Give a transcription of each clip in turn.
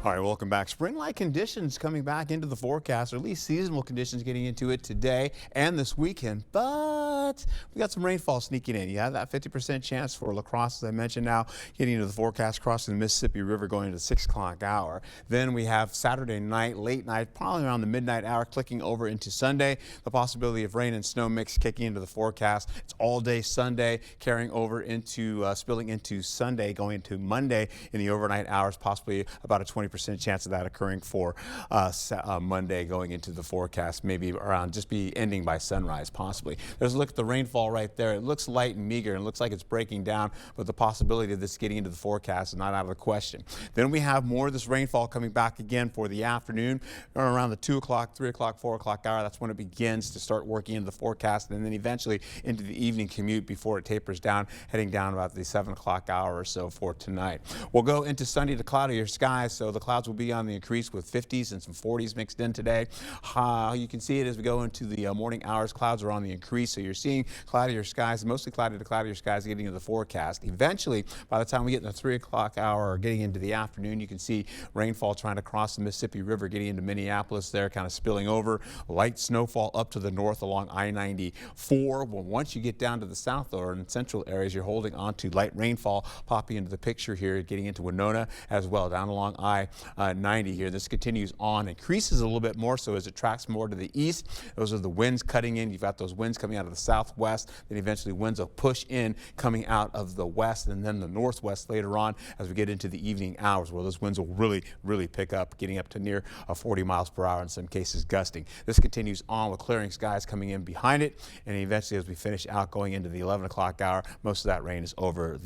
All right, welcome back. Spring-like conditions coming back into the forecast, or at least seasonal conditions getting into it today and this weekend. But we got some rainfall sneaking in. You have that 50% chance for La Crosse, as I mentioned, now getting into the forecast, crossing the Mississippi River going into the 6 o'clock hour. Then we have Saturday night, late night, probably around the midnight hour, clicking over into Sunday. The possibility of rain and snow mix kicking into the forecast. It's all day Sunday, carrying over into spilling into Sunday, going into Monday in the overnight hours, possibly about a 20% chance of that occurring for Monday going into the forecast, maybe around just be ending by sunrise possibly. There's a look at the rainfall right there. It looks light and meager and looks like it's breaking down, but the possibility of this getting into the forecast is not out of the question. Then we have more of this rainfall coming back again for the afternoon around the 2 o'clock, 3 o'clock, 4 o'clock hour. That's when it begins to start working into the forecast, and then eventually into the evening commute before it tapers down, heading down about the 7 o'clock hour or so for tonight. We'll go into sunny to cloudier skies, so the clouds will be on the increase with 50s and some 40s mixed in today. You can see it as we go into the morning hours. Clouds are on the increase, so you're seeing cloudier skies, mostly cloudy to cloudier skies getting into the forecast. Eventually, by the time we get in the 3 o'clock hour or getting into the afternoon, you can see rainfall trying to cross the Mississippi River, getting into Minneapolis there, kind of spilling over. Light snowfall up to the north along I-94. Well, once you get down to the south or in central areas, you're holding on to light rainfall popping into the picture here, getting into Winona as well, down along I-90 here. This continues on, increases a little bit more so as it tracks more to the east. Those are the winds cutting in. You've got those winds coming out of the southwest, then eventually winds will push in coming out of the west and then the northwest later on as we get into the evening hours, where those winds will really pick up, getting up to near 40 miles per hour, in some cases gusting. This continues on with clearing skies coming in behind it, and eventually as we finish out going into the 11 o'clock hour, most of that rain is over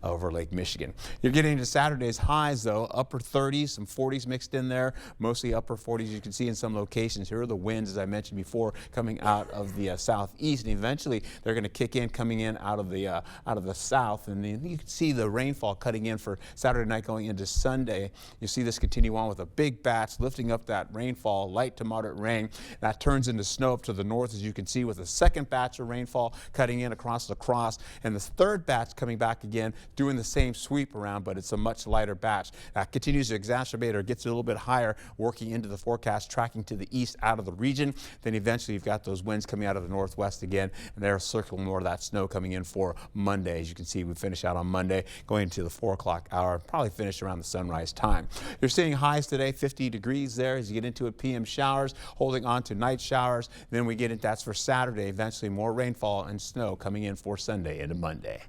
over Lake Michigan. You're getting into Saturday's highs though, upper 30s, some 40s mixed in there, mostly upper 40s. You can see in some locations. Here are the winds, as I mentioned before, coming out of the southeast, and eventually they're going to kick in, coming in out of the south, and then you can see the rainfall cutting in for Saturday night going into Sunday. You see this continue on with a big batch lifting up that rainfall, light to moderate rain. That turns into snow up to the north, as you can see, with a second batch of rainfall cutting in across La Crosse, and the third batch coming back again, doing the same sweep around, but it's a much lighter batch. That continues to exacerbate or gets a little bit higher, working into the forecast, tracking to the east out of the region. Then eventually you've got those winds coming out of the northwest again, and they're circling more of that snow coming in for Monday. As you can see, we finish out on Monday, going into the 4 o'clock hour, probably finish around the sunrise time. You're seeing highs today, 50 degrees there as you get into it. PM showers, holding on to night showers. Then we get into, that's for Saturday, eventually more rainfall and snow coming in for Sunday into Monday.